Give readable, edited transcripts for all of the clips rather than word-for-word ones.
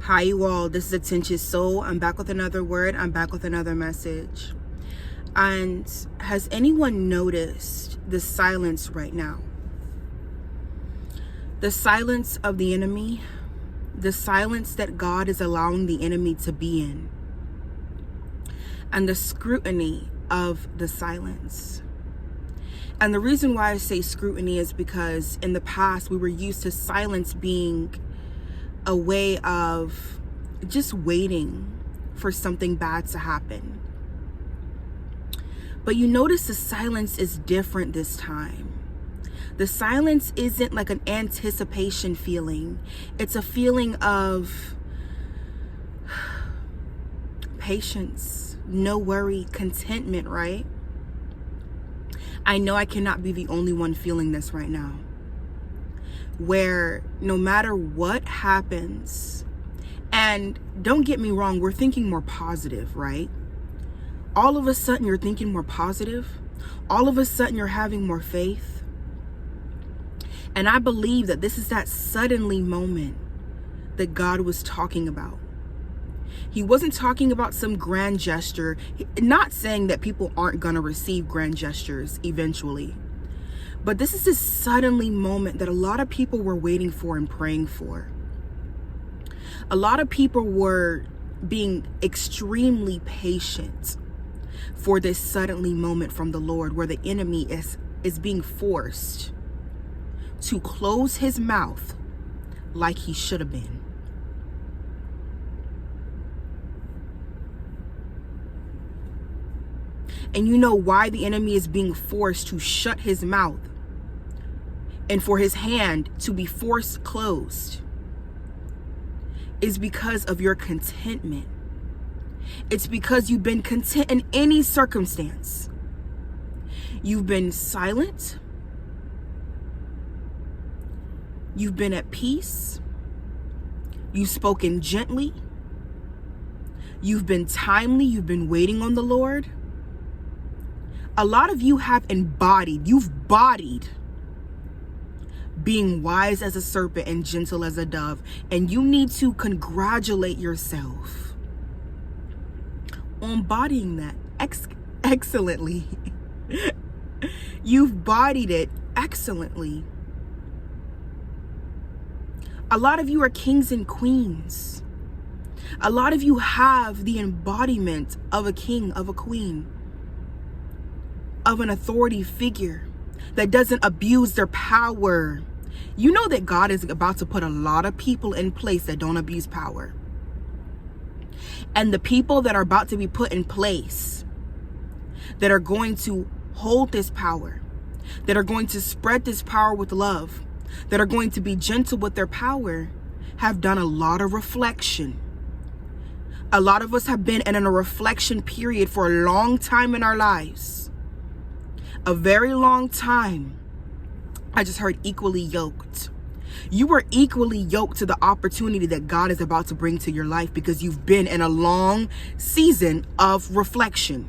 Hi you all, this is Attention Soul. I'm back with another word. I'm back with another message. And has anyone noticed the silence right now? The silence of the enemy, the silence that God is allowing the enemy to be in, and the scrutiny of the silence. And the reason why I say scrutiny is because in the past we were used to silence being a way of just waiting for something bad to happen. But you notice the silence is different this time. The silence isn't like an anticipation feeling. It's a feeling of patience, no worry, contentment, right? I know I cannot be the only one feeling this right now, where no matter what happens, and don't get me wrong, we're thinking more positive, right? All of a sudden you're thinking more positive. All of a sudden you're having more faith. And I believe that this is that suddenly moment that God was talking about. He wasn't talking about some grand gesture, not saying that people aren't going to receive grand gestures eventually. But this is this suddenly moment that a lot of people were waiting for and praying for. A lot of people were being extremely patient for this suddenly moment from the Lord, where the enemy is being forced to close his mouth like he should have been. And you know why the enemy is being forced to shut his mouth and for his hand to be forced closed? Is because of your contentment. It's because you've been content in any circumstance. You've been silent. You've been at peace. You've spoken gently. You've been timely. You've been waiting on the Lord. A lot of you have you've bodied being wise as a serpent and gentle as a dove. And you need to congratulate yourself on bodying that excellently. You've bodied it excellently. A lot of you are kings and queens. A lot of you have the embodiment of a king, of a queen, of an authority figure that doesn't abuse their power. You know that God is about to put a lot of people in place that don't abuse power. And the people that are about to be put in place, that are going to hold this power, that are going to spread this power with love, that are going to be gentle with their power, have done a lot of reflection. A lot of us have been in a reflection period for a long time in our lives. A very long time. I just heard equally yoked. You were equally yoked to the opportunity that God is about to bring to your life because you've been in a long season of reflection.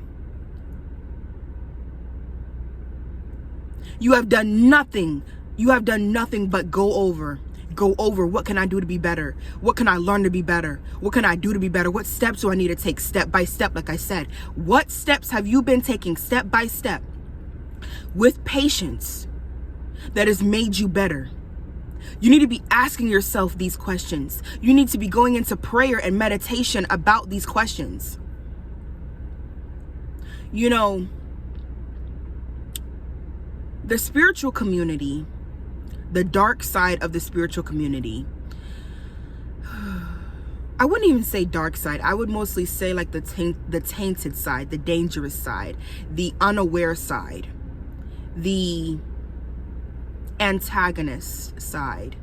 You have done nothing. You have done nothing but go over. What can I do to be better? What can I learn to be better? What can I do to be better? What steps do I need to take step by step? Like I said, what steps have you been taking step by step with patience that has made you better? You need to be asking yourself these questions. You need to be going into prayer and meditation about these questions. You know, the spiritual community, the dark side of the spiritual community, I wouldn't even say dark side. I would mostly say like the tainted side, the dangerous side, the unaware side, the antagonist side.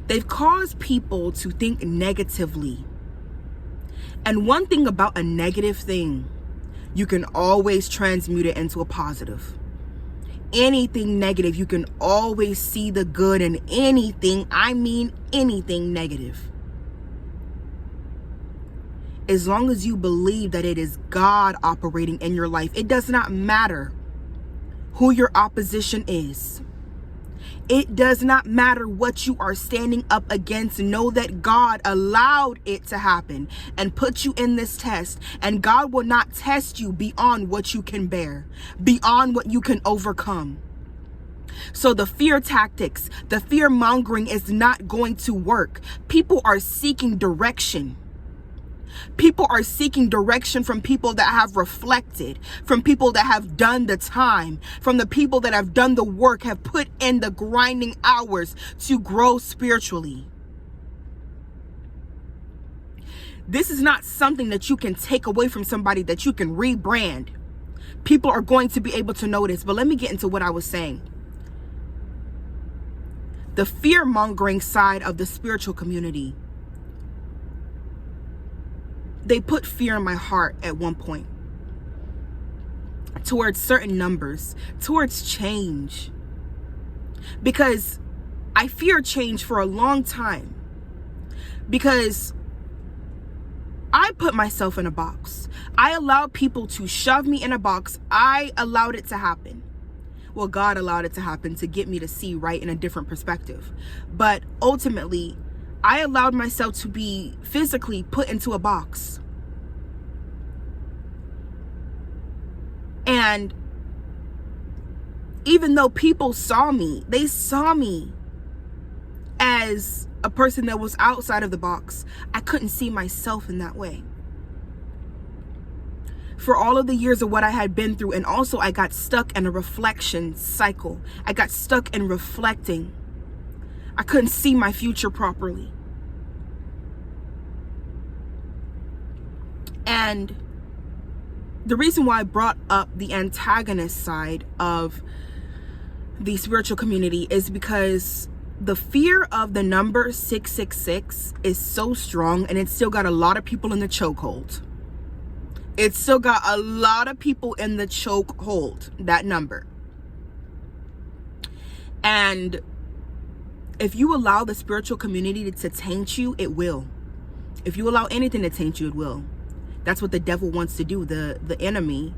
They've caused people to think negatively. And one thing about a negative thing, you can always transmute it into a positive. Anything negative, you can always see the good in anything. I mean anything negative. As long as you believe that it is God operating in your life, it does not matter who your opposition is. It does not matter what you are standing up against. Know that God allowed it to happen and put you in this test. And God will not test you beyond what you can bear, beyond what you can overcome. So the fear tactics, the fear mongering is not going to work. People are seeking direction. People are seeking direction from people that have reflected, from people that have done the time, from the people that have done the work, have put in the grinding hours to grow spiritually. This is not something that you can take away from somebody, that you can rebrand. People are going to be able to notice. But let me get into what I was saying. The fear-mongering side of the spiritual community, they put fear in my heart at one point towards certain numbers, towards change, because I feared change for a long time, because I put myself in a box. I allowed people to shove me in a box. I allowed it to happen. Well, God allowed it to happen to get me to see right in a different perspective. But ultimately, I allowed myself to be physically put into a box. And even though people saw me, they saw me as a person that was outside of the box, I couldn't see myself in that way. For all of the years of what I had been through, and also I got stuck in a reflection cycle. I got stuck in reflecting. I couldn't see my future properly. And the reason why I brought up the antagonist side of the spiritual community is because the fear of the number 666 is so strong, and it's still got a lot of people in the chokehold. It's still got a lot of people in the chokehold, that number. And if you allow the spiritual community to taint you, it will. If you allow anything to taint you, it will. That's what the devil wants to do. The enemy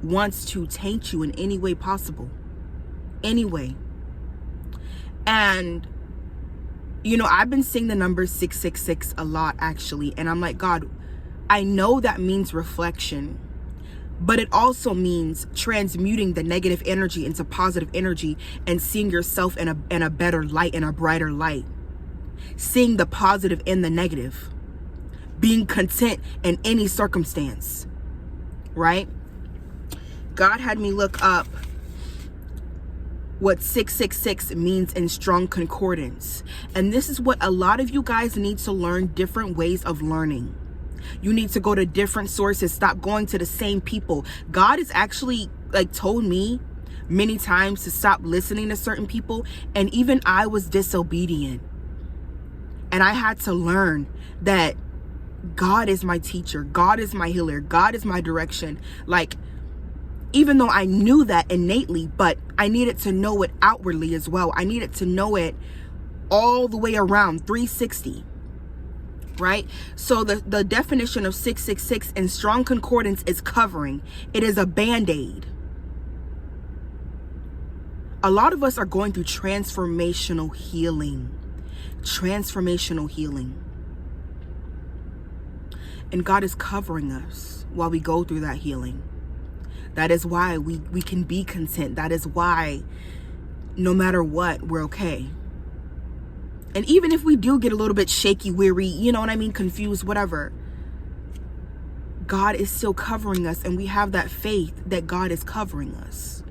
wants to taint you in any way possible. Any way. And, you know, I've been seeing the number 666 a lot, actually. And I'm like, God, I know that means reflection, but it also means transmuting the negative energy into positive energy and seeing yourself in a better light, in a brighter light. Seeing the positive in the negative. Being content in any circumstance. Right? God had me look up what 666 means in strong concordance. And this is what a lot of you guys need to learn, different ways of learning. You need to go to different sources. Stop going to the same people. God has actually told me many times to stop listening to certain people. And even I was disobedient. And I had to learn that God is my teacher. God is my healer. God is my direction. Even though I knew that innately, but I needed to know it outwardly as well. I needed to know it all the way around, 360. Right? So the definition of 666 in strong concordance is covering. It is a band-aid. A lot of us are going through transformational healing. Transformational healing. And God is covering us while we go through that healing. That is why we can be content. That is why no matter what, we're okay. And even if we do get a little bit shaky, weary, you know what I mean, confused, whatever, God is still covering us, and we have that faith that God is covering us.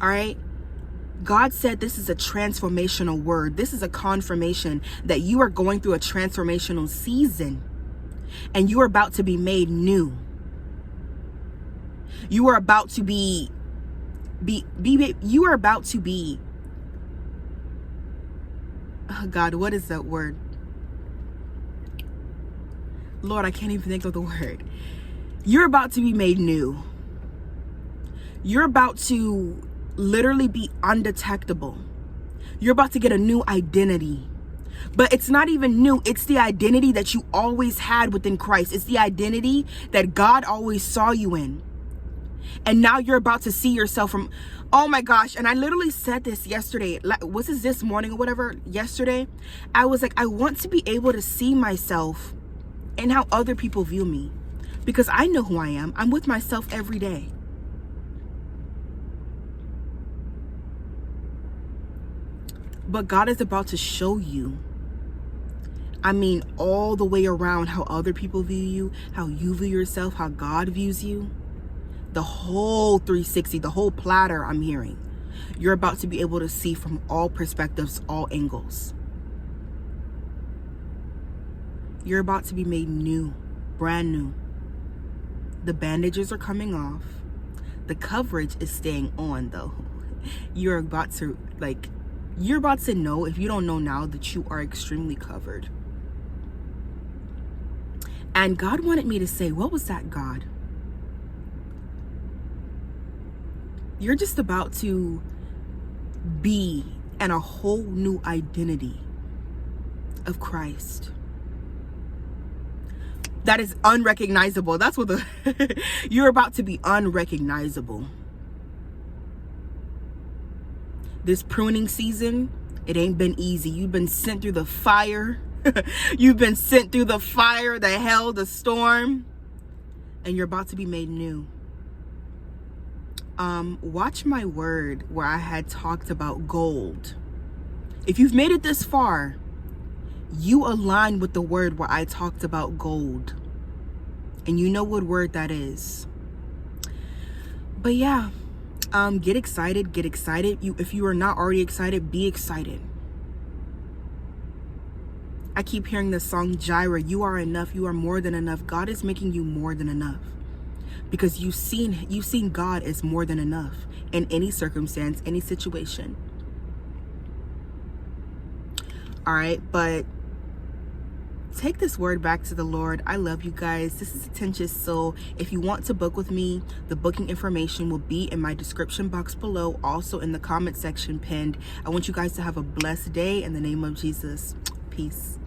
All right? God said this is a transformational word. This is a confirmation that you are going through a transformational season, and you are about to be made new. You are about to be oh God, what is that word? Lord, I can't even think of the word. You're about to be made new. You're about to literally be undetectable. You're about to get a new identity. But it's not even new. It's the identity that you always had within Christ. It's the identity that God always saw you in. And now you're about to see yourself from, oh my gosh. And I literally said this yesterday. Was this morning or whatever? Yesterday. I was like, I want to be able to see myself and how other people view me. Because I know who I am. I'm with myself every day. But God is about to show you, I mean, all the way around, how other people view you, how you view yourself, how God views you. The whole 360, the whole platter I'm hearing. You're about to be able to see from all perspectives, all angles. You're about to be made new, brand new. The bandages are coming off. The coverage is staying on though. You're about to know, if you don't know now, that you are extremely covered. And God wanted me to say, what was that, God? You're just about to be in a whole new identity of Christ. That is unrecognizable. That's what you're about to be unrecognizable. This pruning season, it ain't been easy. You've been sent through the fire. You've been sent through the fire, the hell, the storm, and you're about to be made new. Watch my word where I had talked about gold. If you've made it this far, you align with the word where I talked about gold. And you know what word that is. But yeah, get excited, get excited. If you are not already excited, be excited. I keep hearing the song Jireh, you are enough, you are more than enough. God is making you more than enough. Because you've seen God as more than enough in any circumstance, any situation. All right, but take this word back to the Lord. I love you guys. This is Attention Soul. If you want to book with me, the booking information will be in my description box below, also in the comment section pinned. I want you guys to have a blessed day in the name of Jesus. Peace.